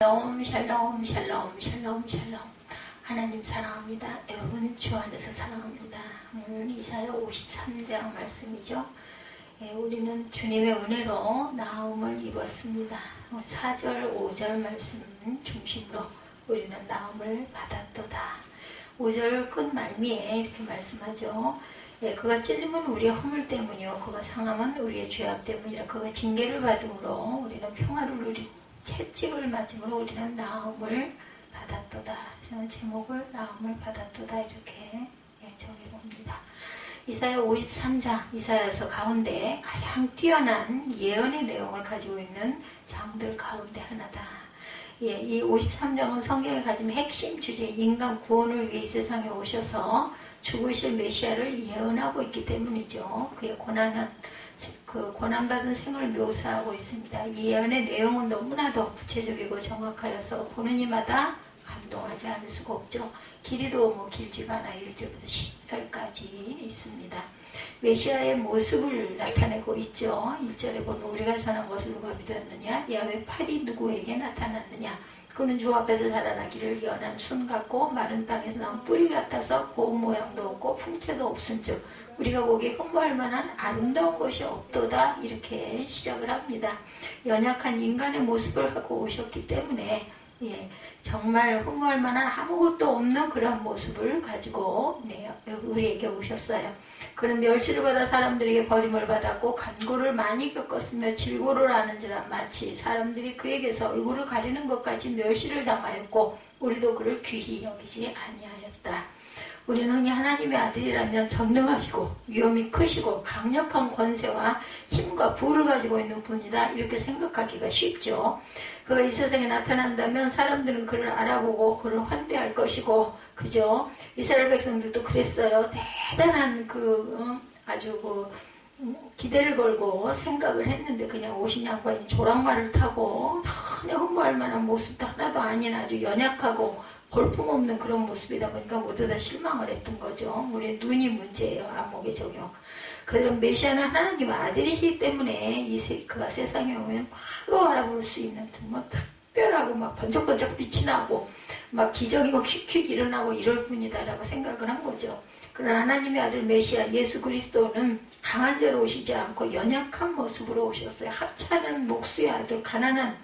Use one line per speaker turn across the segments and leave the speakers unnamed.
샬롬 샬롬 샬롬 샬롬 샬롬. 하나님 사랑합니다. 여러분 주 안에서 사랑합니다. 오늘 이사야 53장 말씀이죠. 우리는 주님의 은혜로 나음을 입었습니다. 4절 5절 말씀 중심으로 우리는 나음을 받았도다. 5절 끝말미에 이렇게 말씀하죠. 그가 찔림은 우리의 허물 때문이요 그가 상함은 우리의 죄악 때문이라. 그가 징계를 받음으로 우리는 평화를 누리고 채찍을 맞음으로 우리는 나음을 받았도다. 그래서 제목을 나음을 받았도다 이렇게 정해봅니다. 이사야 53장, 이사야서 가운데 가장 뛰어난 예언의 내용을 가지고 있는 장들 가운데 하나다. 이 53장은 성경에 가진 핵심 주제, 인간 구원을 위해 이 세상에 오셔서 죽으실 메시아를 예언하고 있기 때문이죠. 그의 고난받은 생을 묘사하고 있습니다. 이 예언의 내용은 너무나도 구체적이고 정확하여서 보는 이마다 감동하지 않을 수가 없죠. 길이도 길지가 않아 1절부터 10절까지 있습니다. 메시아의 모습을 나타내고 있죠. 1절에 보면 우리가 전한 것을 누가 믿었느냐? 야훼 팔이 누구에게 나타났느냐? 그는 주 앞에서 자라나기를 연한 순 같고 마른 땅에서 나온 뿌리 같아서 고운 모양도 없고 풍채도 없은즉 우리가 보기에 흠모할 만한 아름다운 것이 없도다. 이렇게 시작을 합니다. 연약한 인간의 모습을 하고 오셨기 때문에 정말 흠모할 만한 아무것도 없는 그런 모습을 가지고 우리에게 오셨어요. 그는 멸시를 받아 사람들에게 버림을 받았고 간고를 많이 겪었으며 질고를 하는지라. 마치 사람들이 그에게서 얼굴을 가리는 것까지 멸시를 당하였고 우리도 그를 귀히 여기지 아니하였다. 우리는 흔히 하나님의 아들이라면 전능하시고 위엄이 크시고 강력한 권세와 힘과 부를 가지고 있는 분이다. 이렇게 생각하기가 쉽죠. 그가 이 세상에 나타난다면 사람들은 그를 알아보고 그를 환대할 것이고, 그죠? 이스라엘 백성들도 그랬어요. 대단한 기대를 걸고 생각을 했는데 그냥 50양반이 조랑말을 타고 전혀 흠모할 만한 모습도 하나도 아닌 아주 연약하고 볼품없는 그런 모습이다 보니까 모두 다 실망을 했던 거죠. 우리의 눈이 문제예요. 안목의 적용. 그런 메시아는 하나님의 아들이시기 때문에 그가 세상에 오면 바로 알아볼 수 있는 특별하고 번쩍번쩍 빛이 나고 기적이 휙휙 일어나고 이럴 뿐이다라고 생각을 한 거죠. 그러나 하나님의 아들 메시아 예수 그리스도는 강한 자로 오시지 않고 연약한 모습으로 오셨어요. 하찮은 목수의 아들, 가난한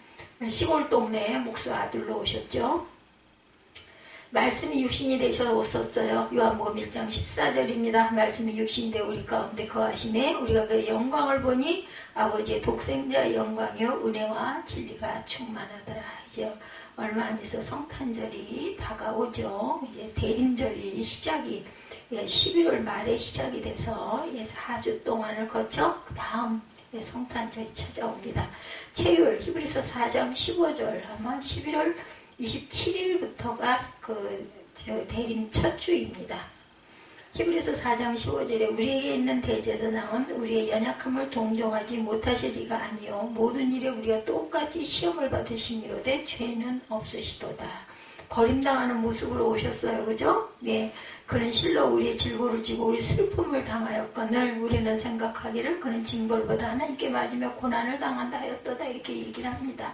시골 동네의 목수의 아들로 오셨죠. 말씀이 육신이 되셔서 오셨어요. 요한복음 1장 14절입니다. 말씀이 육신이 되어 우리 가운데 거하시매 우리가 그의 영광을 보니 아버지의 독생자의 영광이요 은혜와 진리가 충만하더라. 이제 얼마 안 돼서 성탄절이 다가오죠. 이제 대림절이 시작이 11월 말에 시작이 돼서 4주 동안을 거쳐 그 다음 성탄절이 찾아옵니다. 체율 히브리서 4장 15절 아마 11월 27일부터가 대림 첫 주입니다. 히브리서 4장 15절에 우리에게 있는 대제사장은 우리의 연약함을 동정하지 못하실 리가 아니요 모든 일에 우리가 똑같이 시험을 받으시니로되 죄는 없으시도다. 버림당하는 모습으로 오셨어요. 그죠? 그는 실로 우리의 질고를 지고 우리 슬픔을 당하였거늘 우리는 생각하기를 그는 징벌보다 하나님께 맞으며 고난을 당한다 하였도다. 이렇게 얘기를 합니다.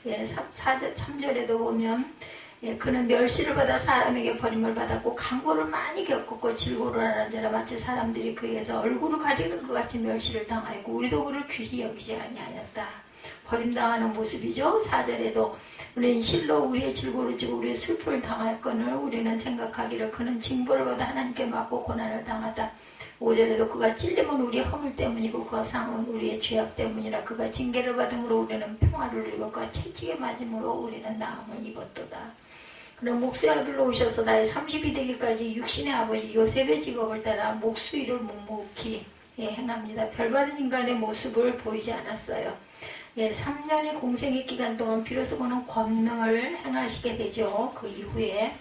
3절에도 보면 그는 멸시를 받아 사람에게 버림을 받았고 간고를 많이 겪었고 질고를 하는 자라. 마치 사람들이 그에게서 얼굴을 가리는 것 같이 멸시를 당하였고 우리도 그를 귀히 여기지 아니하였다. 버림당하는 모습이죠. 4절에도 우리는 실로 우리의 질고를 지고 우리의 슬픔을 당하였거늘 우리는 생각하기를 그는 징벌을 받아 하나님께 맞고 고난을 당하다. 5절에도 그가 찔림은 우리의 허물 때문이고 그가 상함은 우리의 죄악 때문이라. 그가 징계를 받음으로 우리는 평화를 누리고 그가 채찍에 맞음으로 우리는 나음을 입었도다. 그럼 목수의 아들로 오셔서 나의 30이 되기까지 육신의 아버지 요셉의 직업을 따라 목수 일을 묵묵히 행합니다. 별바른 인간의 모습을 보이지 않았어요. 3년의 공생의 기간 동안 비로소 그는 권능을 행하시게 되죠. 그 이후에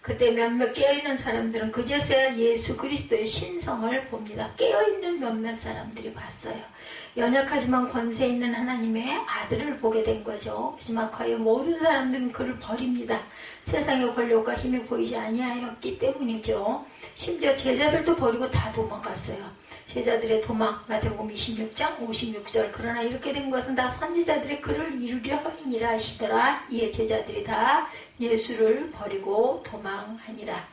그때 몇몇 깨어있는 사람들은 그제서야 예수 그리스도의 신성을 봅니다. 깨어있는 몇몇 사람들이 봤어요. 연약하지만 권세 있는 하나님의 아들을 보게 된 거죠. 하지만 과연 모든 사람들은 그를 버립니다. 세상의 권력과 힘이 보이지 아니하였기 때문이죠. 심지어 제자들도 버리고 다 도망갔어요. 제자들의 도망, 마태복음 26장 56절. 그러나 이렇게 된 것은 다 선지자들의 글을 이루려 함이니라 하시더라. 이에 제자들이 다 예수를 버리고 도망하니라.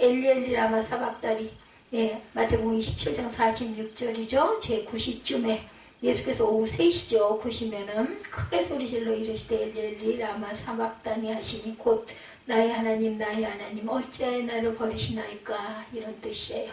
엘리 엘리 라마 사박다니. 예, 마태복음 27장 46절이죠. 제9시쯤에 예수께서 오후 3시죠. 보시면은 크게 소리질러 이르시되 엘리 엘리 라마 사박다니 하시니 곧 나의 하나님 어찌하여 나를 버리시나이까, 이런 뜻이에요.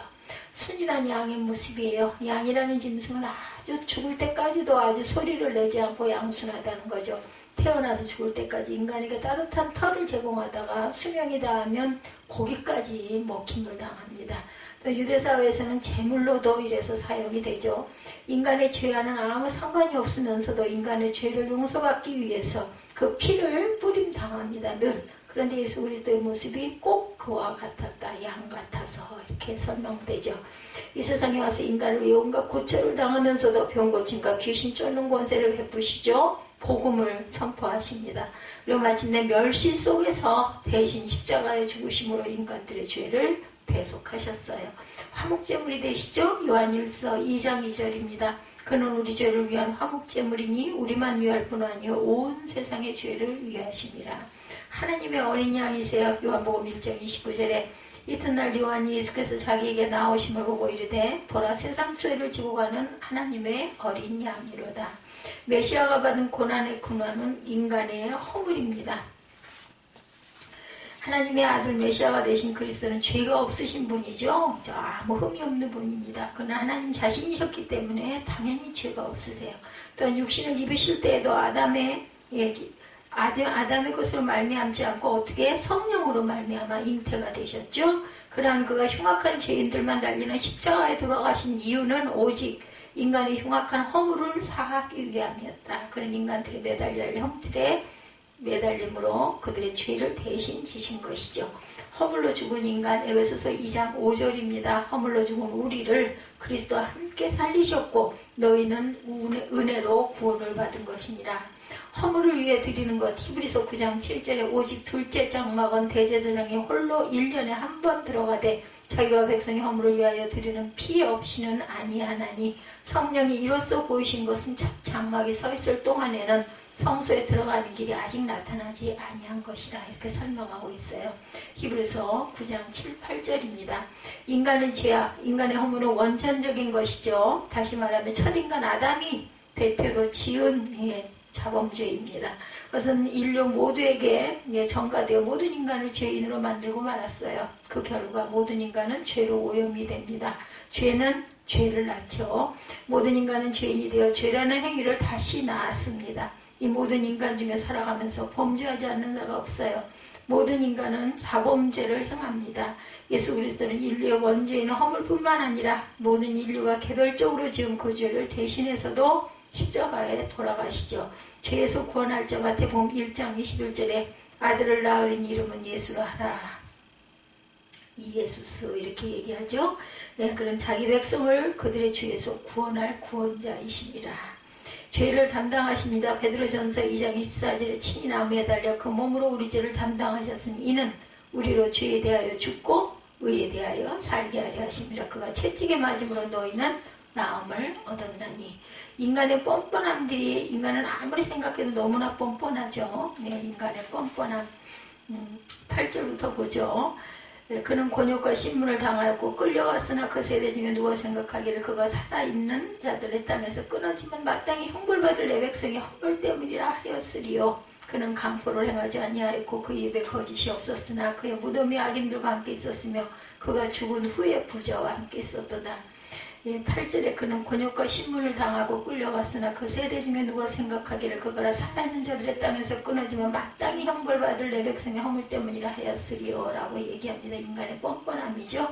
순이란 양의 모습이에요. 양이라는 짐승은 아주 죽을 때까지도 아주 소리를 내지 않고 양순하다는 거죠. 태어나서 죽을 때까지 인간에게 따뜻한 털을 제공하다가 수명이 다하면 고기까지 먹힘을 당합니다. 또 유대사회에서는 제물로도 이래서 사용이 되죠. 인간의 죄와는 아무 상관이 없으면서도 인간의 죄를 용서받기 위해서 그 피를 뿌림 당합니다. 늘. 그런데 예수 그리스도의 모습이 꼭 그와 같았다. 양 같아서 이렇게 설명되죠. 이 세상에 와서 인간을 위해 온갖 고초를 당하면서도 병 고침과 귀신 쫓는 권세를 베푸시죠. 복음을 선포하십니다. 그리고 마침내 멸시 속에서 대신 십자가에 죽으심으로 인간들의 죄를 대속하셨어요. 화목제물이 되시죠. 요한일서 2장 2절입니다. 그는 우리 죄를 위한 화목제물이니 우리만 위할 뿐 아니요 온 세상의 죄를 위하심이라. 하나님의 어린 양이세요. 요한복음 1장 29절에 이튿날 요한이 예수께서 자기에게 나오심을 보고 이르되 보라, 세상 죄를 지고 가는 하나님의 어린 양이로다. 메시아가 받은 고난의 근원은 인간의 허물입니다. 하나님의 아들 메시아가 되신 그리스도는 죄가 없으신 분이죠. 아무 흠이 없는 분입니다. 그는 하나님 자신이셨기 때문에 당연히 죄가 없으세요. 또한 육신을 입으실 때에도 아담의 것으로 말미암지 않고 어떻게 성령으로 말미암아 잉태가 되셨죠. 그러한 그가 흉악한 죄인들만 달리는 십자가에 돌아가신 이유는 오직 인간의 흉악한 허물을 사하기 위함이었다. 그런 인간들이 매달려 할 형틀에 매달림으로 그들의 죄를 대신 지신 것이죠. 허물로 죽은 인간, 에베소서 2장 5절입니다. 허물로 죽은 우리를 그리스도와 함께 살리셨고 너희는 은혜로 구원을 받은 것이니라. 허물을 위해 드리는 것, 히브리서 9장 7절에 오직 둘째 장막은 대제사장이 홀로 1년에 한 번 들어가되 자기와 백성의 허물을 위하여 드리는 피 없이는 아니하나니 성령이 이로써 보이신 것은 첫 장막이 서 있을 동안에는 성소에 들어가는 길이 아직 나타나지 아니한 것이라, 이렇게 설명하고 있어요. 히브리서 9장 7, 8절입니다. 인간의 죄악, 인간의 허물은 원천적인 것이죠. 다시 말하면 첫인간 아담이 대표로 지은 자범죄입니다. 그것은 인류 모두에게 전가되어 모든 인간을 죄인으로 만들고 말았어요. 그 결과 모든 인간은 죄로 오염이 됩니다. 죄는 죄를 낳죠. 모든 인간은 죄인이 되어 죄라는 행위를 다시 낳았습니다. 이 모든 인간 중에 살아가면서 범죄하지 않는 자가 없어요. 모든 인간은 자범죄를 행합니다. 예수 그리스도는 인류의 원죄인 허물뿐만 아니라 모든 인류가 개별적으로 지은 그 죄를 대신해서도 십자가에 돌아가시죠. 죄에서 구원할 자, 마태복음 1장 21절에 아들을 낳으린 이름은 예수라 하라. 이예수스 이렇게 얘기하죠. 그런 자기 백성을 그들의 죄에서 구원할 구원자이십니다. 죄를 담당하십니다. 베드로전서 2장 24절에 친히 나무에 달려 그 몸으로 우리 죄를 담당하셨으니 이는 우리로 죄에 대하여 죽고 의에 대하여 살게 하려 하십니다. 그가 채찍에 맞음으로 너희는 나음을 얻었나니. 인간의 뻔뻔함들이, 인간은 아무리 생각해도 너무나 뻔뻔하죠. 인간의 뻔뻔함. 8절부터 보죠. 그는 곤욕과 신문을 당하였고 끌려갔으나 그 세대 중에 누가 생각하기를 그가 살아있는 자들의 땅에서 끊어지면 마땅히 형벌받을 내 백성의 허물 때문이라 하였으리요. 그는 강포를 행하지 아니하였고 그 입에 거짓이 없었으나 그의 무덤이 악인들과 함께 있었으며 그가 죽은 후에 부자와 함께 있었도다. 8절에 그는 곤욕과 신문을 당하고 끌려갔으나 그 세대 중에 누가 생각하기를 그가 살아있는 자들의 땅에서 끊어지면 마땅히 형벌받을 내 백성의 허물 때문이라 하였으리요 라고 얘기합니다. 인간의 뻔뻔함이죠.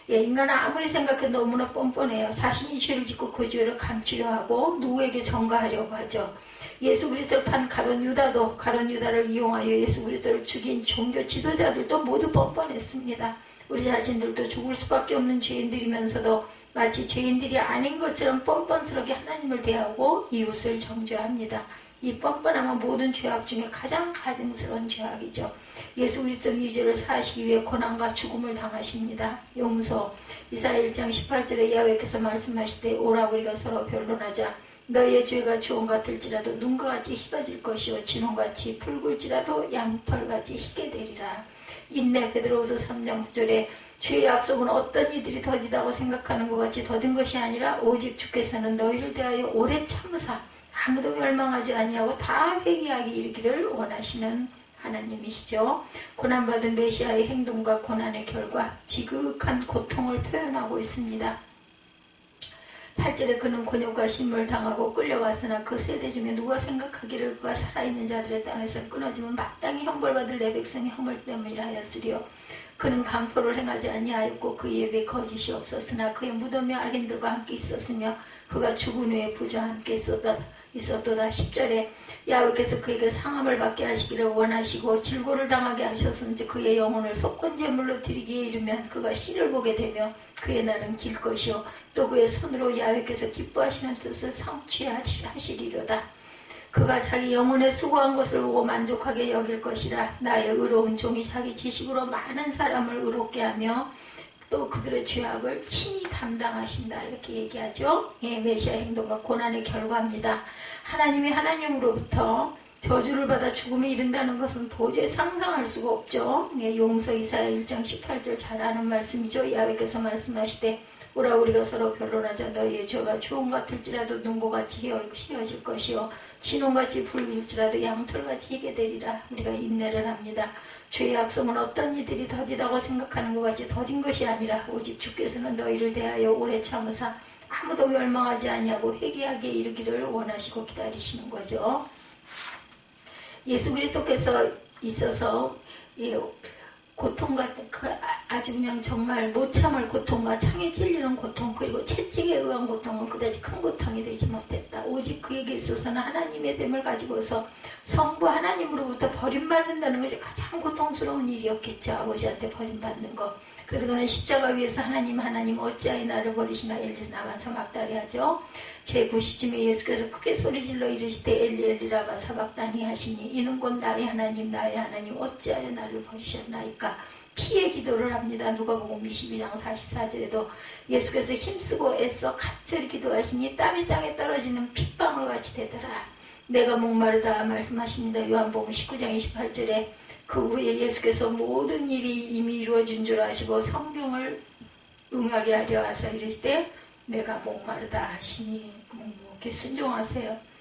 인간은 아무리 생각해도 너무나 뻔뻔해요. 자신이 죄를 짓고 그 죄를 감추려 하고 누구에게 전가하려고 하죠. 예수 그리스도를 판 가룟 유다를 이용하여 예수 그리스도를 죽인 종교 지도자들도 모두 뻔뻔했습니다. 우리 자신들도 죽을 수밖에 없는 죄인들이면서도 마치 죄인들이 아닌 것처럼 뻔뻔스럽게 하나님을 대하고 이웃을 정죄합니다. 이 뻔뻔함은 모든 죄악 중에 가장 가증스러운 죄악이죠. 예수 그리스도 위주를 사시기 위해 고난과 죽음을 당하십니다. 용서 이사야 1장 18절에 야훼께서 말씀하시되 오라 우리가 서로 변론하자. 너희의 죄가 주홍 같을지라도 눈과 같이 희어질 것이요 진홍같이 붉을지라도 양털같이 희게 되리라. 인내 베드로후서 3장 9절에 주의 약속은 어떤 이들이 더디다고 생각하는 것 같이 더딘 것이 아니라 오직 주께서는 너희를 대하여 오래 참으사 아무도 멸망하지 아니하고 다 회개하기 이르기를 원하시는 하나님이시죠. 고난받은 메시아의 행동과 고난의 결과 지극한 고통을 표현하고 있습니다. 8절에 그는 곤욕과 신물 당하고 끌려갔으나 그 세대 중에 누가 생각하기를 그가 살아있는 자들의 땅에서 끊어지면 마땅히 형벌받을 내 백성의 허물 때문이라 하였으리요. 그는 강포를 행하지 아니하였고 그의 입에 거짓이 없었으나 그의 무덤에 악인들과 함께 있었으며 그가 죽은 후에 부자와 함께 있었도다. 10절에 야훼께서 그에게 상함을 받게 하시기를 원하시고 질고를 당하게 하셨은지 그의 영혼을 속건제물로 드리기에 이르면 그가 씨를 보게 되며 그의 날은 길 것이요 또 그의 손으로 야훼께서 기뻐하시는 뜻을 성취하시리로다. 그가 자기 영혼에 수고한 것을 보고 만족하게 여길 것이라. 나의 의로운 종이 자기 지식으로 많은 사람을 의롭게 하며 또 그들의 죄악을 친히 담당하신다. 이렇게 얘기하죠. 예, 메시아 행동과 고난의 결과입니다. 하나님이 하나님으로부터 저주를 받아 죽음에 이른다는 것은 도저히 상상할 수가 없죠. 예, 용서 이사야 1장 18절 잘 아는 말씀이죠. 야훼께서 말씀하시되 오라 우리가 서로 변론하자. 너희의 죄가 주홍 같을지라도 눈고같이 희어질 것이요 진홍같이 붉을지라도 양털같이 희게 되리라. 우리가 인내를 합니다. 죄의 약속은 어떤 이들이 더디다고 생각하는 것 같이 더딘 것이 아니라 오직 주께서는 너희를 대하여 오래 참으사 아무도 멸망하지 아니하고 회개하게 이르기를 원하시고 기다리시는 거죠. 예수 그리스도께서 있어서 고통 같은 아주 그냥 정말 못 참을 고통과 창에 찔리는 고통 그리고 채찍에 의한 고통은 그다지 큰 고통이 되지 못했다. 오직 그에게 있어서는 하나님의 됨을 가지고서 성부 하나님으로부터 버림받는다는 것이 가장 고통스러운 일이었겠죠. 아버지한테 버림받는 거. 그래서 그는 십자가 위에서 하나님 어찌하여 나를 버리시나 엘리 나만 사박다리 하죠. 제9시쯤에 예수께서 크게 소리질러 이르시되 엘리 엘리 라마 사박다니 하시니 이는 곧 나의 하나님 어찌하여 나를 버리셨나이까. 피의 기도를 합니다. 누가복음 22장 44절에도 예수께서 힘쓰고 애써 간절히 기도하시니 땀이 땅에 떨어지는 핏방울 같이 되더라. 내가 목마르다 말씀하십니다. 요한복음 19장 28절에 그 후에 예수께서 모든 일이 이미 이루어진 줄 아시고 성경을 응하게 하려 하사 이르시되 내가 목마르다 하시니 묵묵히 순종하세요.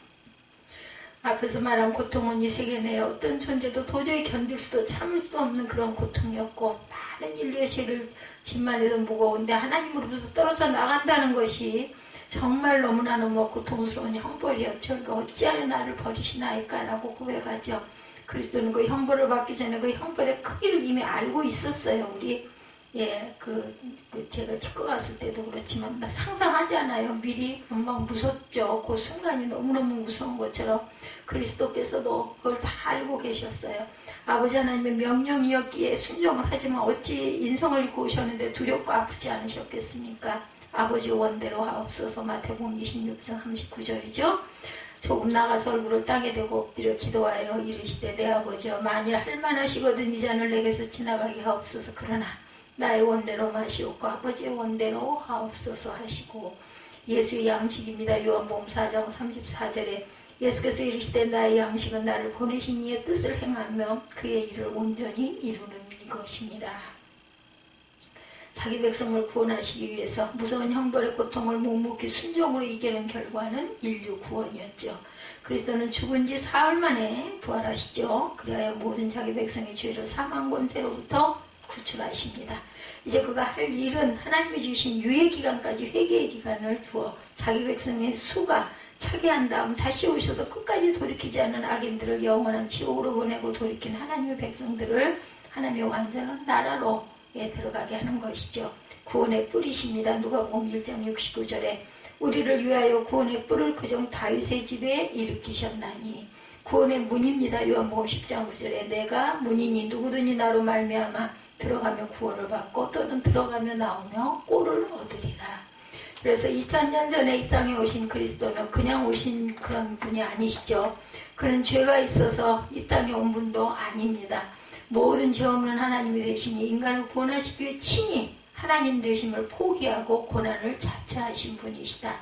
앞에서 말한 고통은 이 세계 내에 어떤 존재도 도저히 견딜 수도 참을 수도 없는 그런 고통이었고 많은 인류의 죄를 짐만 해도 무거운데 하나님으로부터 떨어져 나간다는 것이 정말 너무나 고통스러운 형벌이었죠. 그러니까 어찌하여 나를 버리시나이까 라고 고백하죠. 그리스도는 그 형벌을 받기 전에 그 형벌의 크기를 이미 알고 있었어요. 우리 제가 치과 갔을 때도 그렇지만 상상하지 않아요. 미리 막 무섭죠. 그 순간이 너무너무 무서운 것처럼 그리스도께서도 그걸 다 알고 계셨어요. 아버지 하나님의 명령이었기에 순종을 하지만 어찌 인성을 입고 오셨는데 두렵고 아프지 않으셨겠습니까? 아버지 원대로 하옵소서. 마태복음 26장 39절이죠. 조금 나가서 얼굴을 땅에 대고 엎드려 기도하여 이르시되 내 아버지여 만일 할만하시거든 이 잔을 내게서 지나가게 하옵소서. 그러나 나의 원대로 마시옵고 아버지의 원대로 하옵소서 하시고 예수의 양식입니다. 요한복음 4장 34절에 예수께서 이르시되 나의 양식은 나를 보내신 이의 뜻을 행하며 그의 일을 온전히 이루는 것이니라. 자기 백성을 구원하시기 위해서 무서운 형벌의 고통을 묵묵히 순종으로 이기는 결과는 인류 구원이었죠. 그리스도는 죽은 지 사흘 만에 부활하시죠. 그리하여 모든 자기 백성의 죄를 사망 권세로부터 구출하십니다. 이제 그가 할 일은 하나님이 주신 유예 기간까지 회개의 기간을 두어 자기 백성의 수가 차게 한 다음 다시 오셔서 끝까지 돌이키지 않은 악인들을 영원한 지옥으로 보내고 돌이킨 하나님의 백성들을 하나님의 완전한 나라로 들어가게 하는 것이죠. 구원의 뿌리십니다. 누가복음 1장 69절에 우리를 위하여 구원의 뿔을 그종 다윗의 집에 일으키셨나니 구원의 문입니다. 요한복음 10장 9절에 내가 문이니 누구든지 나로 말미암아 들어가며 구원을 받고 또는 들어가며 나오며 꼴을 얻으리라. 그래서 2000년 전에 이 땅에 오신 그리스도는 그냥 오신 그런 분이 아니시죠. 그는 죄가 있어서 이 땅에 온 분도 아닙니다. 모든 죄 없는 하나님이 되시니 인간을 구원하시기 위해 친히 하나님 되심을 포기하고 고난을 자처하신 분이시다.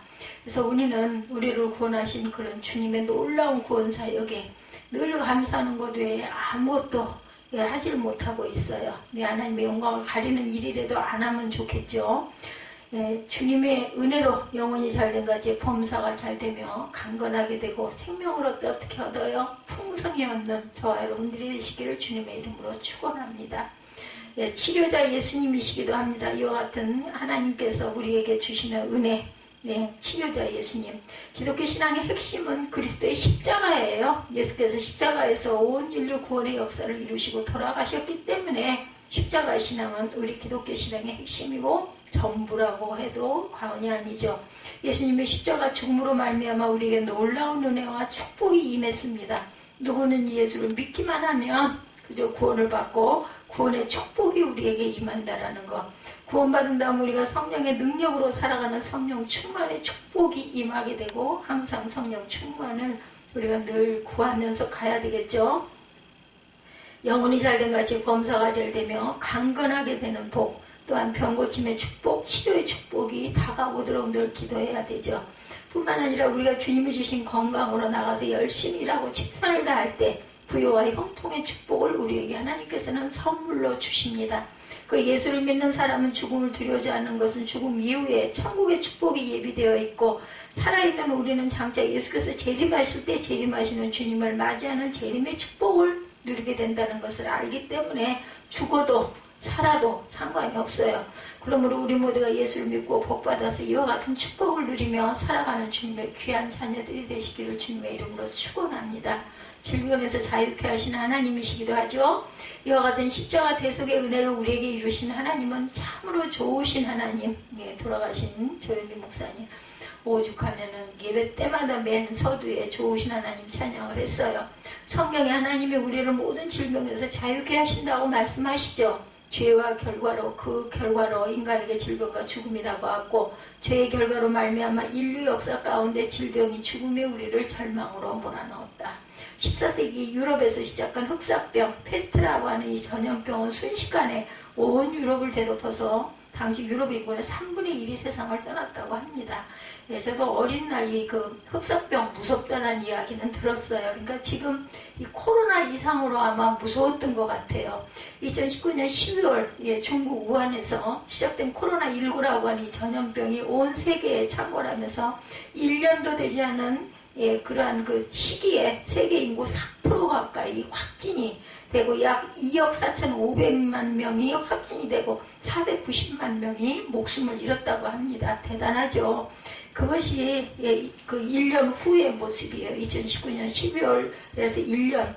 그래서 우리는 우리를 구원하신 그런 주님의 놀라운 구원 사역에 늘 감사하는 것 외에 아무것도 하질 못하고 있어요. 하나님의 영광을 가리는 일이라도 안 하면 좋겠죠. 주님의 은혜로 영혼이 잘된 가지 범사가 잘되며 강건하게 되고 생명을 어떻게 얻어요? 풍성히 얻는 저와 여러분들이 되시기를 주님의 이름으로 축원합니다. 치료자 예수님이시기도 합니다. 이와 같은 하나님께서 우리에게 주시는 은혜, 치료자 예수님. 기독교 신앙의 핵심은 그리스도의 십자가예요. 예수께서 십자가에서 온 인류 구원의 역사를 이루시고 돌아가셨기 때문에 십자가 신앙은 우리 기독교 신앙의 핵심이고 전부라고 해도 과언이 아니죠. 예수님의 십자가 죽음으로 말미암아 우리에게 놀라운 은혜와 축복이 임했습니다. 누구는 예수를 믿기만 하면 그저 구원을 받고 구원의 축복이 우리에게 임한다라는 것. 구원받은 다음 우리가 성령의 능력으로 살아가는 성령 충만의 축복이 임하게 되고 항상 성령 충만을 우리가 늘 구하면서 가야 되겠죠. 영혼이 잘된 같이 범사가 잘되며 강건하게 되는 복, 또한 병고침의 축복, 치료의 축복이 다가오도록 늘 기도해야 되죠. 뿐만 아니라 우리가 주님이 주신 건강으로 나가서 열심히 일하고 최선을 다할 때 부유와 형통의 축복을 우리에게 하나님께서는 선물로 주십니다. 그 예수를 믿는 사람은 죽음을 두려워하지 않는 것은 죽음 이후에 천국의 축복이 예비되어 있고, 살아있는 우리는 장차 예수께서 재림하실 때 재림하시는 주님을 맞이하는 재림의 축복을 누리게 된다는 것을 알기 때문에 죽어도 살아도 상관이 없어요. 그러므로 우리 모두가 예수를 믿고 복받아서 이와 같은 축복을 누리며 살아가는 주님의 귀한 자녀들이 되시기를 주님의 이름으로 축원합니다. 질병에서 자유케 하신 하나님이시기도 하죠. 이와 같은 십자가 대속의 은혜를 우리에게 이루신 하나님은 참으로 좋으신 하나님. 돌아가신 조현기 목사님 오죽하면은 예배 때마다 맨 서두에 좋으신 하나님 찬양을 했어요. 성경에 하나님이 우리를 모든 질병에서 자유케 하신다고 말씀하시죠. 죄와 결과로, 그 결과로 인간에게 질병과 죽음이 다가왔고, 죄의 결과로 말미암아 인류 역사 가운데 질병이 죽음이 우리를 절망으로 몰아넣었다. 14세기 유럽에서 시작한 흑사병, 페스트라고 하는 이 전염병은 순식간에 온 유럽을 대덮어서 당시 유럽 인구의 3분의 1이 세상을 떠났다고 합니다. 저도 어린 날 이 그 흑사병 무섭다는 이야기는 들었어요. 그러니까 지금 이 코로나 이상으로 아마 무서웠던 것 같아요. 2019년 12월 중국 우한에서 시작된 코로나19라고 하는 이 전염병이 온 세계에 창궐하면서 1년도 되지 않은 그러한 그 시기에 세계 인구 4% 가까이 확진이 되고 약 2억 4,500만 명이 확진이 되고 490만 명이 목숨을 잃었다고 합니다. 대단하죠. 그것이 그 1년 후의 모습이에요. 2019년 12월에서 1년,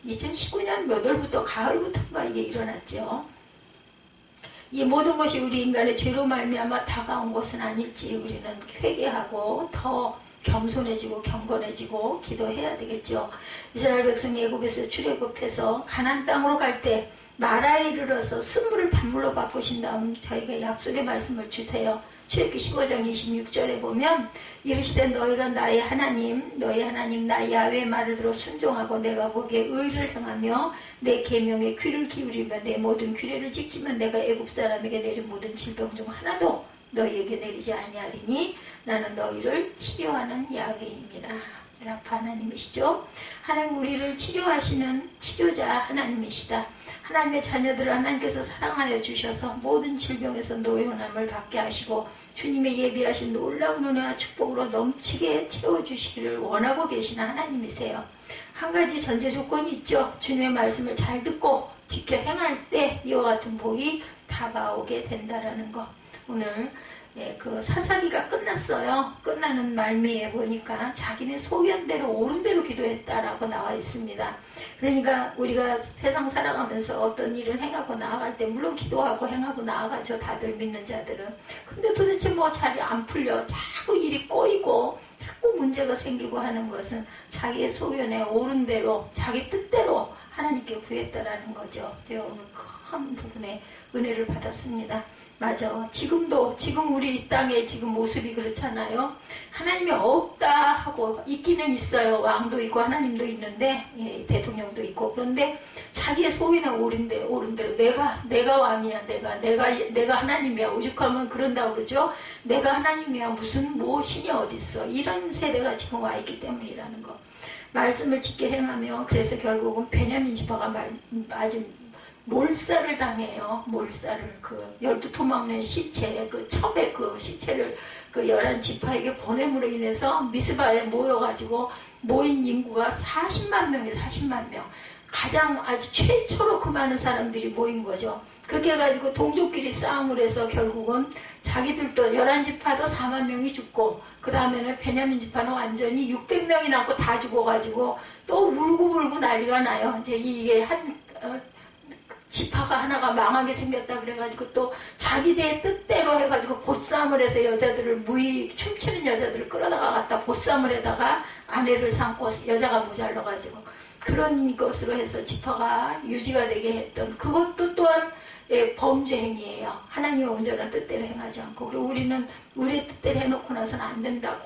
2019년 몇 월부터 가을부터인가 이게 일어났죠. 이 모든 것이 우리 인간의 죄로 말미암아 다가온 것은 아닐지 우리는 회개하고 더 겸손해지고 경건해지고 기도해야 되겠죠. 이스라엘 백성이 애굽에서 출애굽해서 가나안 땅으로 갈 때 마라에 이르러서 쓴물을 단물로 바꾸신 다음 저희가 약속의 말씀을 주세요. 출애굽기 15장 26절에 보면 이르시되 너희가 나의 하나님 너희 하나님 나 야훼의 말을 들어 순종하고 내가 보기에 의를 행하며 내 계명에 귀를 기울이며 내 모든 규례를 지키면 내가 애굽 사람에게 내린 모든 질병 중 하나도 너희에게 내리지 아니하리니 나는 너희를 치료하는 야훼입니다. 라파 하나님이시죠. 하나님 우리를 치료하시는 치료자 하나님이시다. 하나님의 자녀들을 하나님께서 사랑하여 주셔서 모든 질병에서 노연함을 받게 하시고 주님의 예비하신 놀라운 은혜와 축복으로 넘치게 채워주시기를 원하고 계시는 하나님이세요. 한 가지 전제 조건이 있죠. 주님의 말씀을 잘 듣고 지켜 행할 때 이와 같은 복이 다가오게 된다라는 것. 오늘 그 사사기가 끝났어요. 끝나는 말미에 보니까 자기네 소견대로 옳은 대로 기도했다라고 나와 있습니다. 그러니까 우리가 세상 살아가면서 어떤 일을 행하고 나아갈 때 물론 기도하고 행하고 나아가죠. 다들 믿는 자들은. 근데 도대체 뭐 잘 안 풀려. 자꾸 일이 꼬이고 자꾸 문제가 생기고 하는 것은 자기의 소견에 옳은 대로 자기 뜻대로 하나님께 구했다라는 거죠. 제가 오늘 큰 부분에 은혜를 받았습니다. 맞아. 지금 우리 이 땅에 지금 모습이 그렇잖아요. 하나님이 없다 하고 있기는 있어요. 왕도 있고 하나님도 있는데, 예, 대통령도 있고. 그런데 자기의 소위나 옳은 대로 내가 왕이야. 내가 하나님이야. 오죽하면 그런다고 그러죠. 내가 하나님이야. 무슨 신이 어딨어. 이런 세대가 지금 와 있기 때문이라는 거. 말씀을 짙게 행하며, 그래서 결국은 베냐민 지파가 아주 몰살을 당해요. 몰살을. 12토막낸 시체, 첩의 시체를 11지파에게 보냄으로 인해서 미스바에 모여가지고 모인 인구가 40만 명이에요. 40만 명. 가장 아주 최초로 그 많은 사람들이 모인 거죠. 그렇게 해가지고 동족끼리 싸움을 해서 결국은 자기들도 11지파도 4만 명이 죽고, 그 다음에는 베냐민 지파는 완전히 600명이 남고 다 죽어가지고 또 울고불고 난리가 나요. 이제 이게 지파가 하나가 망하게 생겼다 그래가지고 또 자기들의 뜻대로 해가지고 보쌈을 해서 여자들을 춤추는 여자들을 끌어다가 갖다 보쌈을 해다가 아내를 삼고 여자가 모자라가지고 그런 것으로 해서 지파가 유지가 되게 했던 그것도 또한 범죄 행위예요. 하나님의 온전한 뜻대로 행하지 않고. 그리고 우리는 우리의 뜻대로 해놓고 나서는 안 된다고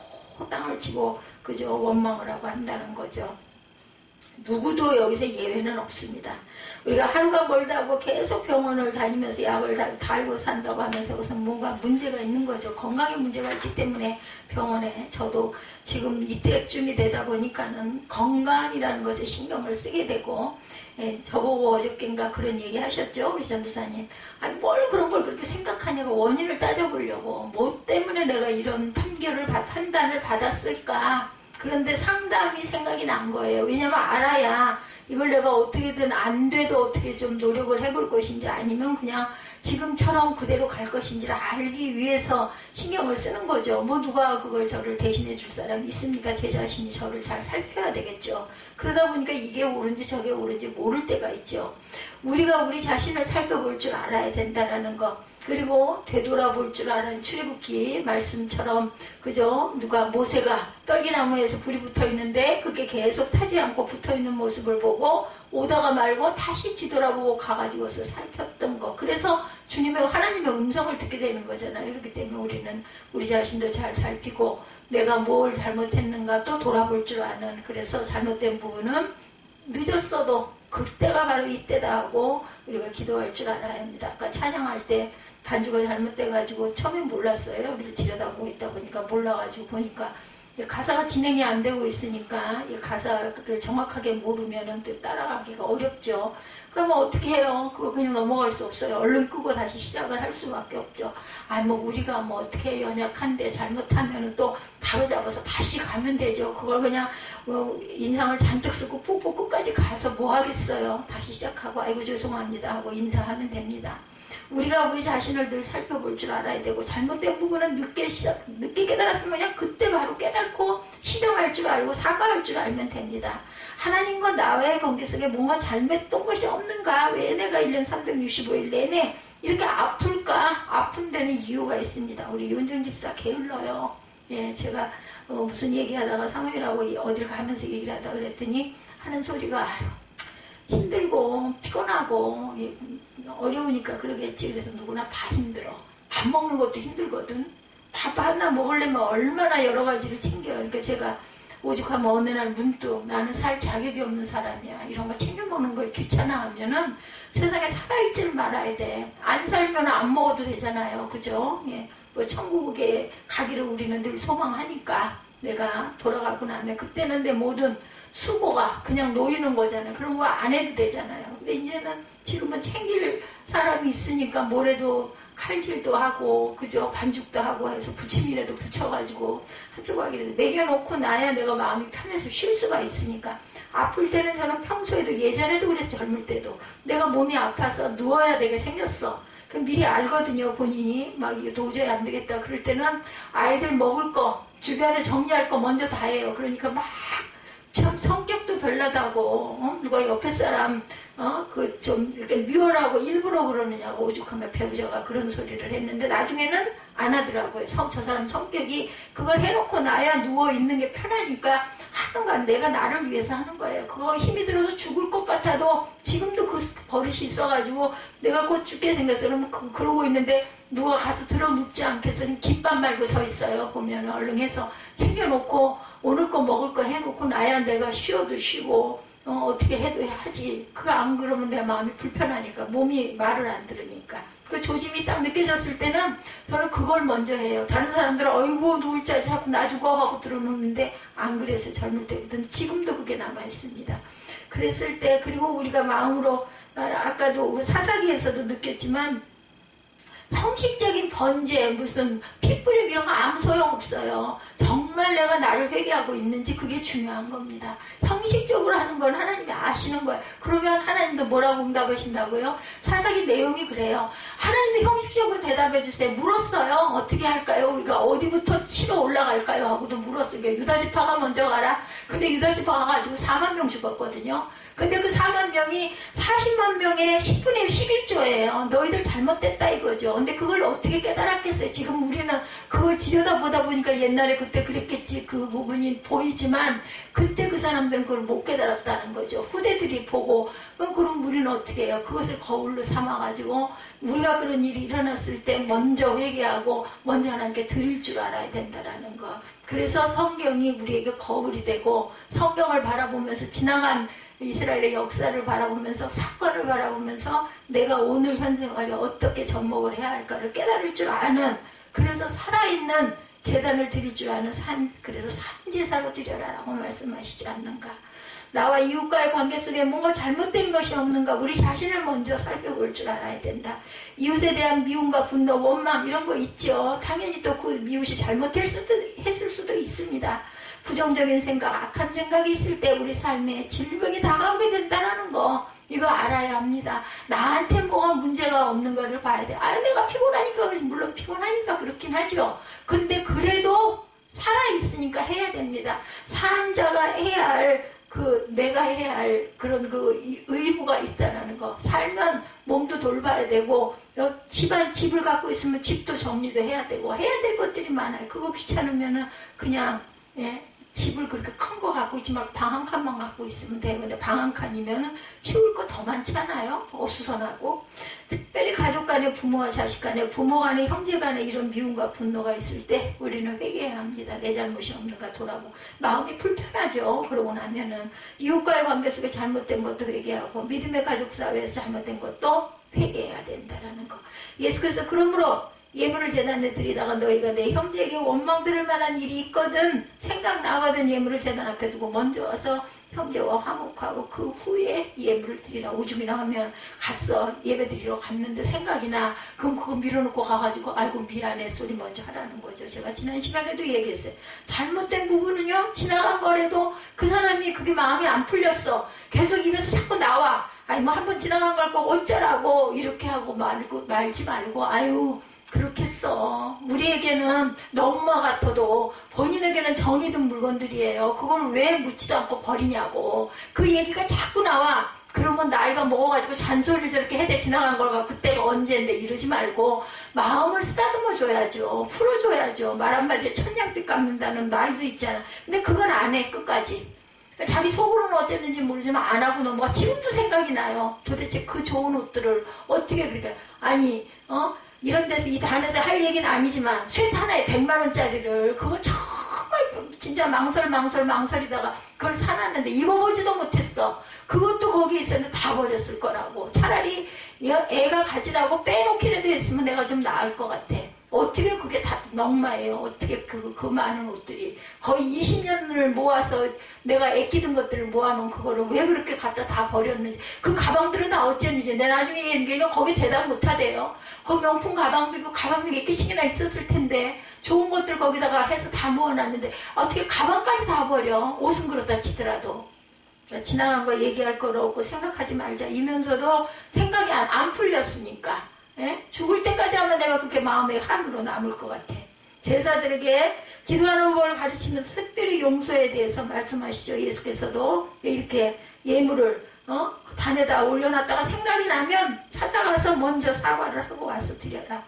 땅을 치고 그저 원망을 하고 한다는 거죠. 누구도 여기서 예외는 없습니다. 우리가 하루가 멀다 하고 계속 병원을 다니면서 약을 달고 산다고 하면서 그것은 뭔가 문제가 있는 거죠. 건강에 문제가 있기 때문에 병원에 저도 지금 이때쯤이 되다 보니까는 건강이라는 것에 신경을 쓰게 되고, 저보고 어저께인가 그런 얘기 하셨죠, 우리 전도사님. 아니 뭘 그런 걸 그렇게 생각하냐고 원인을 따져보려고 뭐 때문에 내가 이런 판단을 받았을까. 그런데 상담이 생각이 난 거예요. 왜냐면 알아야 이걸 내가 어떻게든 안 돼도 어떻게 좀 노력을 해볼 것인지 아니면 그냥 지금처럼 그대로 갈 것인지를 알기 위해서 신경을 쓰는 거죠. 뭐 누가 그걸 저를 대신해 줄 사람이 있습니까? 제 자신이 저를 잘 살펴야 되겠죠. 그러다 보니까 이게 옳은지 저게 옳은지 모를 때가 있죠. 우리가 우리 자신을 살펴볼 줄 알아야 된다는 거. 그리고 되돌아볼 줄 아는 출애굽기 말씀처럼 그죠? 모세가 떨기나무에서 불이 붙어있는데 그게 계속 타지 않고 붙어있는 모습을 보고 오다가 말고 다시 뒤돌아보고 가가지고서 살폈던 거. 그래서 주님의 하나님의 음성을 듣게 되는 거잖아요. 그렇기 때문에 우리는 우리 자신도 잘 살피고 내가 뭘 잘못했는가 또 돌아볼 줄 아는, 그래서 잘못된 부분은 늦었어도 그때가 바로 이때다 하고 우리가 기도할 줄 알아야 합니다. 아까 찬양할 때 반주가 잘못돼가지고 처음엔 몰랐어요. 우리를 들여다보고 있다 보니까 몰라가지고 보니까 가사가 진행이 안 되고 있으니까 이 가사를 정확하게 모르면은 또 따라가기가 어렵죠. 그러면 어떻게 해요? 그거 그냥 넘어갈 수 없어요. 얼른 끄고 다시 시작을 할 수밖에 없죠. 우리가 어떻게 연약한데 잘못하면은 또 바로 잡아서 다시 가면 되죠. 그걸 그냥 인상을 잔뜩 쓰고 뽀뽀 끝까지 가서 뭐 하겠어요. 다시 시작하고 아이고 죄송합니다 하고 인사하면 됩니다. 우리가 우리 자신을 늘 살펴볼 줄 알아야 되고, 잘못된 부분은 늦게 깨달았으면 그냥 그때 바로 깨닫고 시정할 줄 알고 사과할 줄 알면 됩니다. 하나님과 나와의 관계 속에 뭔가 잘못된 것이 없는가? 왜 내가 1년 365일 내내 이렇게 아플까? 아픈 데는 이유가 있습니다. 우리 윤정 집사 게을러요. 예, 제가 무슨 얘기하다가 사모님하고 어딜 가면서 얘기를 하다 그랬더니 하는 소리가 힘들고 피곤하고 어려우니까 그러겠지. 그래서 누구나 다 힘들어. 밥 먹는 것도 힘들거든. 밥 하나 먹으려면 얼마나 여러 가지를 챙겨요. 그러니까 제가 오죽하면 어느 날 문득 나는 살 자격이 없는 사람이야. 이런 거 챙겨 먹는 거 귀찮아하면은 세상에 살아있지를 말아야 돼. 안 살면 안 먹어도 되잖아요. 그죠? 예. 천국에 가기를 우리는 늘 소망하니까 내가 돌아가고 나면 그때는 내 모든 수고가 그냥 놓이는 거잖아요. 그런 거 안 해도 되잖아요. 근데 이제는 지금은 챙길 사람이 있으니까 모래도 칼질도 하고 그죠? 반죽도 하고 해서 부침이라도 붙여가지고 한쪽 하기라도 먹여놓고 나야 내가 마음이 편해서 쉴 수가 있으니까. 아플 때는 저는 평소에도 예전에도 그랬어. 젊을 때도 내가 몸이 아파서 누워야 되게 생겼어. 그럼 미리 알거든요. 본인이 이게 도저히 안 되겠다 그럴 때는 아이들 먹을 거 주변에 정리할 거 먼저 다 해요. 그러니까 막 참 성격도 별나다고, 누가 옆에 사람, 그 좀 이렇게 미워라고 일부러 그러느냐고 오죽하면 배우자가 그런 소리를 했는데 나중에는 안 하더라고요. 저 사람 성격이 그걸 해놓고 나야 누워있는 게 편하니까 하는 건 내가 나를 위해서 하는 거예요. 그거 힘이 들어서 죽을 것 같아도 지금도 그 버릇이 있어가지고 내가 곧 죽게 생겼어. 그러면 그러고 있는데 누가 가서 들어 눕지 않겠어. 지금 김밥 말고 서 있어요. 보면 얼른해서 챙겨놓고 오늘 거 먹을 거 해놓고 나야 내가 쉬어도 쉬고 어떻게 해도 하지. 그거 안 그러면 내 마음이 불편하니까 몸이 말을 안 들으니까. 그 조짐이 딱 느껴졌을 때는 저는 그걸 먼저 해요. 다른 사람들은 어이구 누울 자리 자꾸 나 죽어 하고 들어놓는데 안 그래서 젊을 때부터는 지금도 그게 남아있습니다. 그랬을 때 그리고 우리가 마음으로 아까도 사사기에서도 느꼈지만 형식적인 번제 무슨 핏부림 이런 거 아무 소용없어요. 정말 내가 나를 회개하고 있는지 그게 중요한 겁니다. 형식적으로 하는 건 하나님이 아시는 거예요. 그러면 하나님도 뭐라고 응답하신다고요? 사사기 내용이 그래요. 하나님도 형식적으로 대답해 주세요. 물었어요. 어떻게 할까요? 우리가 어디부터 치러 올라갈까요? 하고도 물었어요. 유다지파가 먼저 가라. 근데 유다지파가 가지고 4만 명 죽었거든요. 근데 그 4만 명이 40만 명의 10분의 11조예요. 너희들 잘못됐다 이거죠. 근데 그걸 어떻게 깨달았겠어요? 지금 우리는 그걸 들여다보다 보니까 옛날에 그때 그랬겠지 그 부분이 보이지만 그때 그 사람들은 그걸 못 깨달았다는 거죠. 후대들이 보고 그럼 우리는 어떻게 해요? 그것을 거울로 삼아가지고 우리가 그런 일이 일어났을 때 먼저 회개하고 먼저 하나님께 드릴 줄 알아야 된다는 거. 그래서 성경이 우리에게 거울이 되고 성경을 바라보면서 지나간 이스라엘의 역사를 바라보면서 사건을 바라보면서 내가 오늘 현 생활에 어떻게 접목을 해야 할까를 깨달을 줄 아는 그래서 살아있는 제단을 드릴 줄 아는 그래서 산제사로 드려라라고 말씀하시지 않는가. 나와 이웃과의 관계 속에 뭔가 잘못된 것이 없는가 우리 자신을 먼저 살펴볼 줄 알아야 된다. 이웃에 대한 미움과 분노, 원망 이런 거 있죠. 당연히 또 그 미웃이 잘못했을 수도 있습니다. 부정적인 생각, 악한 생각이 있을 때 우리 삶에 질병이 다가오게 된다는 거 이거 알아야 합니다. 나한테 뭐가 문제가 없는 거를 봐야 돼. 내가 피곤하니까 물론 피곤하니까 그렇긴 하죠. 근데 그래도 살아있으니까 해야 됩니다. 사는 자가 해야 할 내가 해야 할 그런 의무가 있다는 거. 살면 몸도 돌봐야 되고 집을 갖고 있으면 집도 정리도 해야 되고 해야 될 것들이 많아요. 그거 귀찮으면은 그냥 집을 그렇게 큰 거 갖고 있지 말고 방 한 칸만 갖고 있으면 돼요. 근데 방 한 칸이면은 치울 거 더 많잖아요. 어수선하고. 특별히 가족 간에 부모와 자식 간에 부모 간에 형제 간에 이런 미움과 분노가 있을 때 우리는 회개해야 합니다. 내 잘못이 없는가 돌아보고. 마음이 불편하죠. 그러고 나면은 이웃과의 관계 속에 잘못된 것도 회개하고 믿음의 가족 사회에서 잘못된 것도 회개해야 된다라는 거. 예수께서 그러므로 예물을 제단에 드리다가 너희가 내 형제에게 원망 들을 만한 일이 있거든 생각나거든 예물을 제단 앞에 두고 먼저 와서 형제와 화목하고 그 후에 예물을 드리라. 오줌이나 하면 갔어 예배 드리러 갔는데 생각이 나. 그럼 그거 밀어놓고 가가지고 아이고 미안해 소리 먼저 하라는 거죠. 제가 지난 시간에도 얘기했어요. 잘못된 부분은요 지나간 거라도 그 사람이 그게 마음이 안 풀렸어. 계속 입에서 자꾸 나와. 뭐 한번 지나간 걸 거 어쩌라고 이렇게 하고 말지 말고 아유 그렇겠어. 우리에게는 너무나 같아도 본인에게는 정이 든 물건들이에요. 그걸 왜 묻지도 않고 버리냐고. 그 얘기가 자꾸 나와. 그러면 나이가 먹어가지고 잔소리를 저렇게 해대 지나간 걸 갖고 그때가 언제인데 이러지 말고 마음을 쓰다듬어 줘야죠. 풀어줘야죠. 말 한마디에 천냥빛 깎는다는 말도 있잖아. 근데 그건 안 해 끝까지. 자기 속으로는 어쨌는지 모르지만 안 하고 넘어가. 지금도 생각이 나요. 도대체 그 좋은 옷들을 어떻게 그렇게 이런 데서 이 단에서 할 얘기는 아니지만 쇠 하나에 100만 원짜리를 그거 정말 진짜 망설이다가 그걸 사놨는데 입어보지도 못했어. 그것도 거기 있었는데 다 버렸을 거라고. 차라리 애가 가지라고 빼놓기라도 했으면 내가 좀 나을 것 같아. 어떻게 그게 다 넉마예요. 어떻게 그 많은 옷들이 거의 20년을 모아서 내가 아끼던 것들을 모아놓은 그거를 왜 그렇게 갖다 다 버렸는지. 그 가방들은 다 어쨌는지. 내가 나중에 얘기가 거기 대답 못하대요. 그 명품 가방도 그 가방이 몇 개씩이나 있었을 텐데 좋은 것들 거기다가 해서 다 모아놨는데 어떻게 가방까지 다 버려. 옷은 그렇다 치더라도. 지나간 거 얘기할 거 없고 생각하지 말자 이면서도 생각이 안 풀렸으니까 죽을 때까지 하면 내가 그렇게 마음에 한으로 남을 것 같아. 제사들에게 기도하는 법을 가르치면서 특별히 용서에 대해서 말씀하시죠. 예수께서도 이렇게 예물을 단에다 올려놨다가 생각이 나면 찾아가서 먼저 사과를 하고 와서 드려라.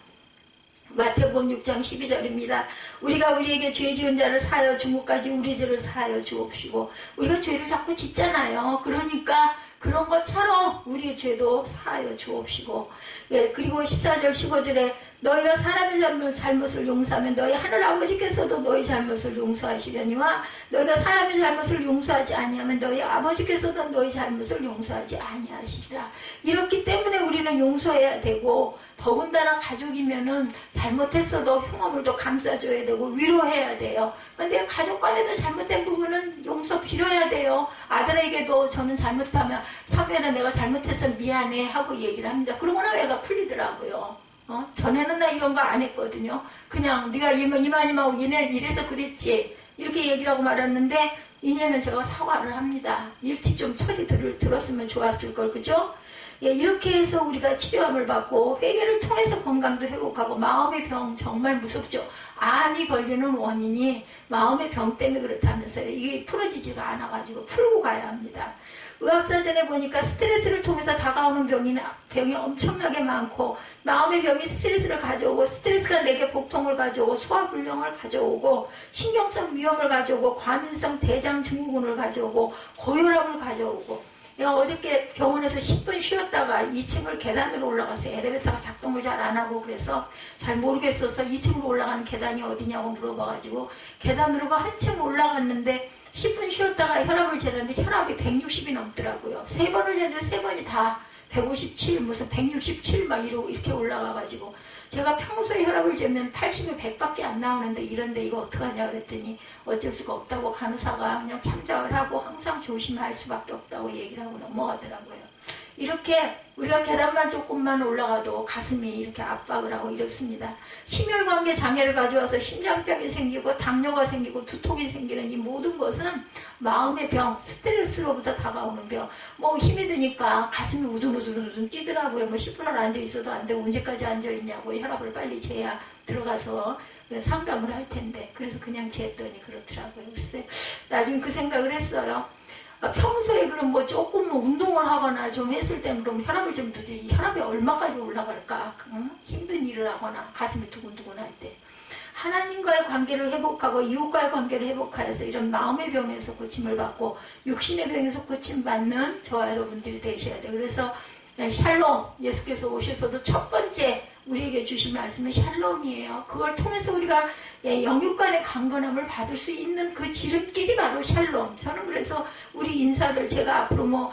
마태복음 6장 12절입니다. 우리가 우리에게 죄 지은 자를 사하여 중국까지 우리 죄를 사하여 주옵시고, 우리가 죄를 자꾸 짓잖아요. 그러니까 그런 것처럼 우리의 죄도 사하여 주옵시고, 예, 그리고 14절 15절에 너희가 사람의 잘못을 용서하면 너희 하늘 아버지께서도 너희 잘못을 용서하시려니와 너희가 사람의 잘못을 용서하지 아니하면 너희 아버지께서도 너희 잘못을 용서하지 아니하시리라. 이렇기 때문에 우리는 용서해야 되고, 더군다나 가족이면은 잘못했어도 흉어물도 감싸줘야 되고 위로해야 돼요. 근데 가족 간에도 잘못된 부분은 용서 빌어야 돼요. 아들에게도 저는 잘못하면 사부에는 내가 잘못해서 미안해 하고 얘기를 합니다. 그러고나 애가 풀리더라고요. 전에는 나 이런 거 안 했거든요. 그냥 네가 이만하고 얘네 이래서 그랬지 이렇게 얘기를 하고 말았는데, 이제는 제가 사과를 합니다. 일찍 좀 처리 들었으면 좋았을 걸, 그죠? 예, 이렇게 해서 우리가 치료함을 받고 회개를 통해서 건강도 회복하고, 마음의 병 정말 무섭죠. 암이 걸리는 원인이 마음의 병 때문에 그렇다면서요. 이게 풀어지지가 않아가지고 풀고 가야 합니다. 의학사전에 보니까 스트레스를 통해서 다가오는 병이 엄청나게 많고, 마음의 병이 스트레스를 가져오고, 스트레스가 내게 복통을 가져오고, 소화불량을 가져오고, 신경성 위험을 가져오고, 과민성 대장 증후군을 가져오고, 고혈압을 가져오고. 내가 어저께 병원에서 10분 쉬었다가 2층을 계단으로 올라가서 엘리베이터가 작동을 잘 안 하고, 그래서 잘 모르겠어서 2층으로 올라가는 계단이 어디냐고 물어봐가지고 계단으로 한층 올라갔는데 10분 쉬었다가 혈압을 재는데 혈압이 160이 넘더라고요. 3번을 재는데 3번이 다 157, 무슨 167 막 이렇게 올라가가지고, 제가 평소에 혈압을 재면 80에 100밖에 안 나오는데 이런데 이거 어떡하냐 그랬더니 어쩔 수가 없다고 간호사가 그냥 참작을 하고 항상 조심할 수밖에 없다고 얘기를 하고 넘어가더라고요. 이렇게 우리가 계단만 조금만 올라가도 가슴이 이렇게 압박을 하고 이렇습니다. 심혈관계 장애를 가져와서 심장병이 생기고 당뇨가 생기고 두통이 생기는 이 모든 것은 마음의 병, 스트레스로부터 다가오는 병. 뭐 힘이 드니까 가슴이 우두두두두두 뛰더라고요. 뭐 10분을 앉아 있어도 안 되고 언제까지 앉아 있냐고, 혈압을 빨리 재야 들어가서 상담을 할 텐데, 그래서 그냥 쟀더니 그렇더라고요. 글쎄 나중에 그 생각을 했어요. 평소에 그럼 뭐 조금 운동을 하거나 좀 했을 땐 그럼 혈압을 좀 두지, 혈압이 얼마까지 올라갈까? 힘든 일을 하거나 가슴이 두근두근 할 때. 하나님과의 관계를 회복하고 이웃과의 관계를 회복하여서 이런 마음의 병에서 고침을 받고 육신의 병에서 고침받는 저와 여러분들이 되셔야 돼요. 그래서 샬롬, 예수께서 오셔서도 첫 번째 우리에게 주신 말씀은 샬롬이에요. 그걸 통해서 우리가 영육 간의 강건함을 받을 수 있는 그 지름길이 바로 샬롬. 저는 그래서 우리 인사를 제가 앞으로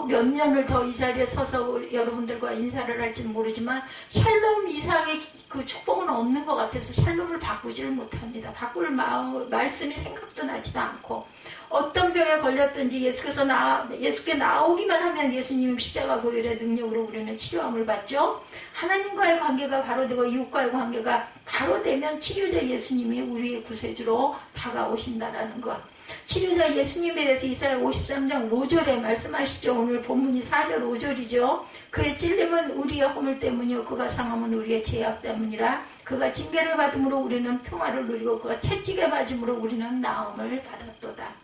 몇 년을 더 이 자리에 서서 여러분들과 인사를 할지는 모르지만 샬롬 이상의 그 축복은 없는 것 같아서 샬롬을 바꾸지를 못합니다. 바꿀 말씀이 생각도 나지도 않고, 어떤 병에 걸렸든지 예수께 나오기만 하면 예수님 십자가 보혈의 능력으로 우리는 치료함을 받죠. 하나님과의 관계가 바로 되고 이웃과의 관계가 바로 되면 치료자 예수님이 우리의 구세주로 다가오신다라는 것. 치료자 예수님에 대해서 이사야 53장 5절에 말씀하시죠. 오늘 본문이 4절 5절이죠. 그의 찔림은 우리의 허물 때문이요 그가 상함은 우리의 죄악 때문이라. 그가 징계를 받음으로 우리는 평화를 누리고 그가 채찍에 맞음으로 우리는 나음을 받았도다.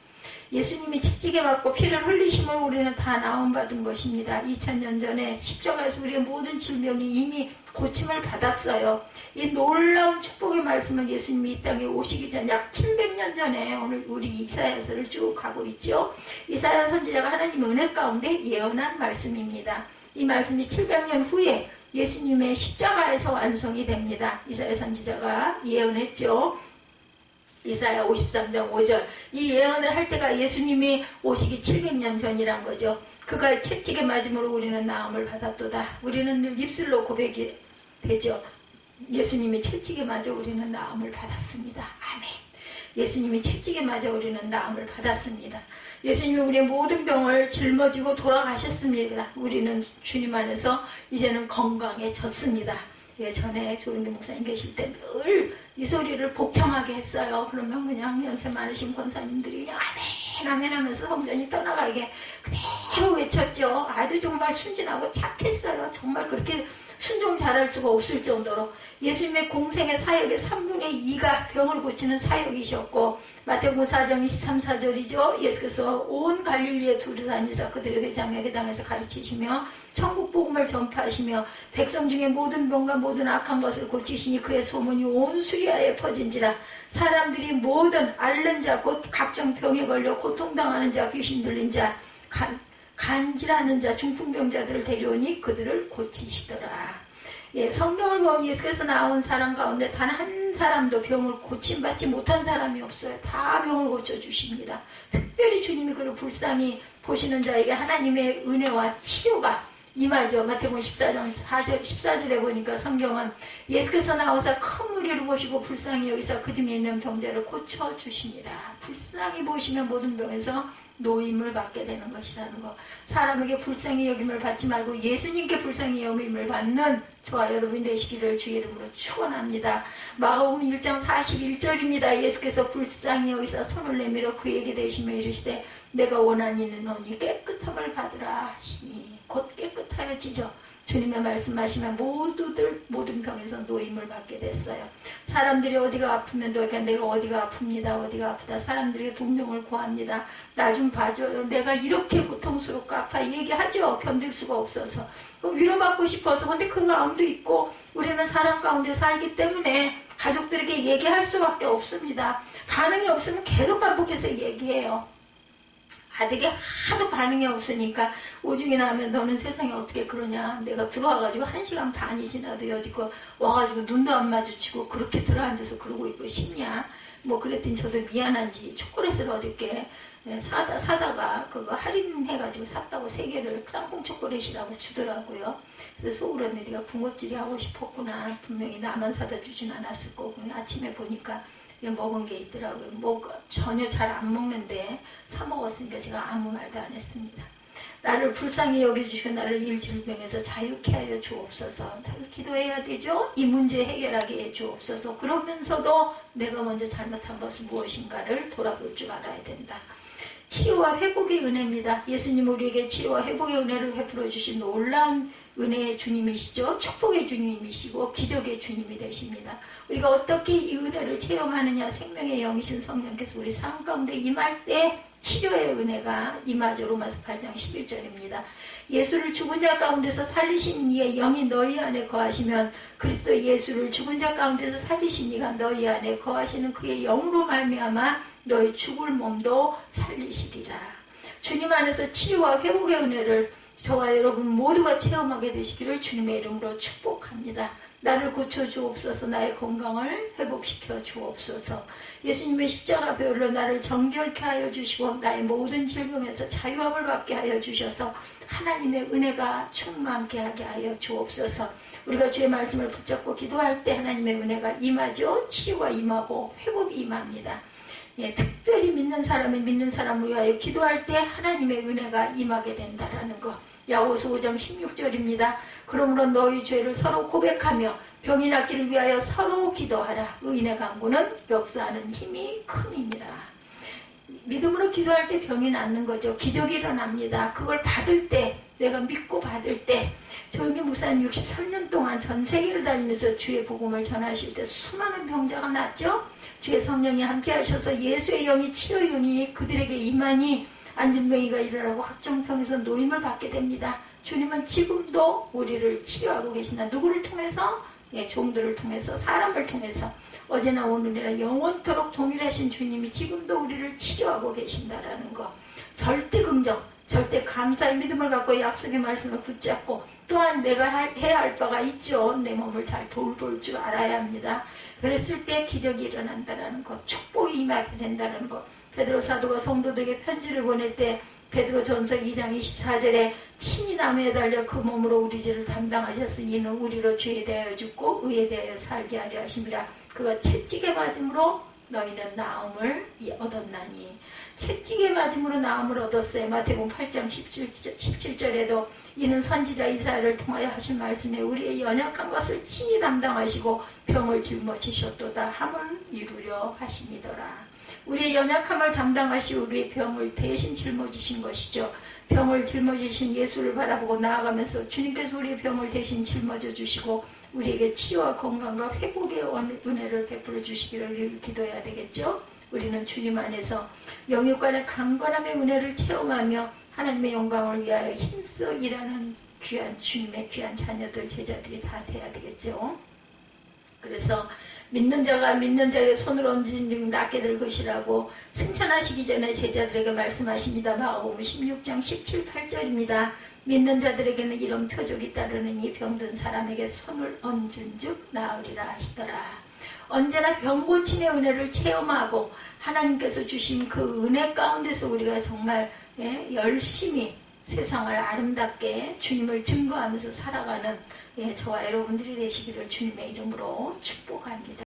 예수님이 채찍에 맞고 피를 흘리심으로 우리는 다 나음받은 것입니다. 2000년 전에 십자가에서 우리의 모든 질병이 이미 고침을 받았어요. 이 놀라운 축복의 말씀을 예수님이 이 땅에 오시기 전 약 700년 전에 오늘 우리 이사야서를 쭉 가고 있죠. 이사야 선지자가 하나님 은혜 가운데 예언한 말씀입니다. 이 말씀이 700년 후에 예수님의 십자가에서 완성이 됩니다. 이사야 선지자가 예언했죠. 이사야 53장 5절. 이 예언을 할 때가 예수님이 오시기 700년 전이란 거죠. 그가 채찍에 맞음으로 우리는 나음을 받았도다. 우리는 늘 입술로 고백이 되죠. 예수님이 채찍에 맞아 우리는 나음을 받았습니다. 아멘. 예수님이 채찍에 맞아 우리는 나음을 받았습니다. 예수님이 우리의 모든 병을 짊어지고 돌아가셨습니다. 우리는 주님 안에서 이제는 건강해졌습니다. 예전에 조은기 목사님 계실 때 늘 이 소리를 복창하게 했어요. 그러면 그냥 연세 많으신 권사님들이 그냥 아멘 아멘 하면서 성전이 떠나가게 그대로 외쳤죠. 아주 정말 순진하고 착했어요. 정말 그렇게 순종 잘할 수가 없을 정도로 예수님의 공생의 사역의 3분의 2가 병을 고치는 사역이셨고, 마태복음 4장 23, 4절이죠. 예수께서 온 갈릴리에 두루다니사 그들의 회장에 회당에서 가르치시며 천국 복음을 전파하시며 백성 중에 모든 병과 모든 악한 것을 고치시니 그의 소문이 온 수리아에 퍼진지라. 사람들이 모든 앓는 자 곧 각종 병에 걸려 고통당하는 자, 귀신 들린 자, 간질하는 자, 중풍병자들을 데려오니 그들을 고치시더라. 예, 성경을 보면 예수께서 나온 사람 가운데 단 한 사람도 병을 고침받지 못한 사람이 없어요. 다 병을 고쳐주십니다. 특별히 주님이 그를 불쌍히 보시는 자에게 하나님의 은혜와 치료가 임하죠. 마태복음 14장 14절에 보니까 성경은 예수께서 나오사 큰 무리를 보시고 불쌍히 여기서 그 중에 있는 병자를 고쳐주시니라. 불쌍히 보시면 모든 병에서 노임을 받게 되는 것이라는 거. 사람에게 불쌍히 여김을 받지 말고 예수님께 불쌍히 여김을 받는 저와 여러분 되시기를 주의 이름으로 축원합니다. 마가복음 1장 41절입니다. 예수께서 불쌍히 여기서 손을 내밀어 그에게 대시며 이르시되 내가 원하는 이는 너니 깨끗함을 받으라 하시니. 곧 깨끗하여지죠. 주님의 말씀하시면 모든 병에서 노임을 받게 됐어요. 사람들이 어디가 아프면 내가 어디가 아픕니다. 어디가 아프다. 사람들에게 동정을 구합니다. 나 좀 봐줘요. 내가 이렇게 고통스럽고 아파 얘기하죠. 견딜 수가 없어서. 위로받고 싶어서. 근데 그 마음도 있고 우리는 사람 가운데 살기 때문에 가족들에게 얘기할 수밖에 없습니다. 반응이 없으면 계속 반복해서 얘기해요. 아들에게 하도 반응이 없으니까 오중이나 하면 너는 세상에 어떻게 그러냐. 내가 들어와가지고 1시간 반이 지나도 여지껏 와가지고 눈도 안 마주치고 그렇게 들어앉아서 그러고 있고 싶냐. 뭐 그랬더니 저도 미안한지 초콜릿을 어저께 사다가 그거 할인해가지고 샀다고 3개를 땅콩 초콜릿이라고 주더라고요. 그래서 속으로 네가 군것질이 하고 싶었구나. 분명히 나만 사다 주진 않았을 거고. 아침에 보니까 먹은 게 있더라고요. 뭐 전혀 잘 안 먹는데 사 먹었으니까 제가 아무 말도 안 했습니다. 나를 불쌍히 여겨주시고 나를 일질병에서 자유케 하여 주옵소서. 기도해야 되죠. 이 문제 해결하게 해 주옵소서. 그러면서도 내가 먼저 잘못한 것은 무엇인가를 돌아볼 줄 알아야 된다. 치료와 회복의 은혜입니다. 예수님 우리에게 치료와 회복의 은혜를 베풀어 주신 놀라운 은혜의 주님이시죠. 축복의 주님이시고 기적의 주님이 되십니다. 우리가 어떻게 이 은혜를 체험하느냐. 생명의 영이신 성령께서 우리 삶 가운데 임할 때 치료의 은혜가 임하죠. 로마서 8장 11절입니다. 예수를 죽은 자 가운데서 살리신 이의 영이 너희 안에 거하시면 그리스도 예수를 죽은 자 가운데서 살리신 이가 너희 안에 거하시는 그의 영으로 말미암아 너희 죽을 몸도 살리시리라. 주님 안에서 치료와 회복의 은혜를 저와 여러분 모두가 체험하게 되시기를 주님의 이름으로 축복합니다. 나를 고쳐주옵소서. 나의 건강을 회복시켜 주옵소서. 예수님의 십자가 배울로 나를 정결케 하여 주시고 나의 모든 질병에서 자유함을 받게 하여 주셔서 하나님의 은혜가 충만케 하게 하여 주옵소서. 우리가 주의 말씀을 붙잡고 기도할 때 하나님의 은혜가 임하죠. 치유가 임하고 회복이 임합니다. 예, 특별히 믿는 사람을 위하여 기도할 때 하나님의 은혜가 임하게 된다라는 것. 야고보서 5장 16절입니다. 그러므로 너희 죄를 서로 고백하며 병이 낫기를 위하여 서로 기도하라. 의인의 간구는 역사하는 힘이 큼이니라. 믿음으로 기도할 때 병이 낫는 거죠. 기적이 일어납니다. 그걸 받을 때, 내가 믿고 받을 때, 조영기 목사님 63년 동안 전 세계를 다니면서 주의 복음을 전하실 때 수많은 병자가 낫죠. 주의 성령이 함께 하셔서 예수의 영이 치료의 영이 그들에게 임하니 안진병이가 일어나고 각종병에서 노임을 받게 됩니다. 주님은 지금도 우리를 치료하고 계신다. 누구를 통해서? 예, 종들을 통해서, 사람을 통해서. 어제나 오늘이나 영원토록 동일하신 주님이 지금도 우리를 치료하고 계신다라는 거. 절대 긍정, 절대 감사의 믿음을 갖고 약속의 말씀을 붙잡고 또한 내가 해야 할 바가 있죠. 내 몸을 잘 돌볼 줄 알아야 합니다. 그랬을 때 기적이 일어난다라는 것, 축복이 임하게 된다는 것. 베드로 사도가 성도들에게 편지를 보낼 때 베드로 전서 2장 24절에 친히 나무에 달려 그 몸으로 우리 죄를 담당하셨으니 이는 우리로 죄에 대하여 죽고 의에 대하여 살게 하려 하심이라. 그가 채찍에 맞음으로 너희는 나음을 얻었나니. 채찍에 맞음으로 나음을 얻었어요. 마태복음 8장 17절에도 이는 선지자 이사야를 통하여 하신 말씀에 우리의 연약한 것을 친히 담당하시고 병을 짊어지셨도다 함을 이루려 하시니더라. 우리의 연약함을 담당하시고 우리의 병을 대신 짊어지신 것이죠. 병을 짊어지신 예수를 바라보고 나아가면서 주님께서 우리의 병을 대신 짊어져 주시고 우리에게 치유와 건강과 회복의 은혜를 베풀어 주시기를 늘 기도해야 되겠죠. 우리는 주님 안에서 영육간의 강건함의 은혜를 체험하며 하나님의 영광을 위하여 힘써 일하는 귀한 주님의 귀한 자녀들 제자들이 다 돼야 되겠죠. 그래서 믿는 자가 믿는 자의 손을 얹은 즉 낫게 될 것이라고 승천하시기 전에 제자들에게 말씀하십니다. 마가복음 16장 17, 8절입니다. 믿는 자들에게는 이런 표적이 따르느니 병든 사람에게 손을 얹은 즉 나으리라 하시더라. 언제나 병 고침의 은혜를 체험하고 하나님께서 주신 그 은혜 가운데서 우리가 정말 열심히 세상을 아름답게 주님을 증거하면서 살아가는 저와 여러분들이 되시기를 주님의 이름으로 축복합니다.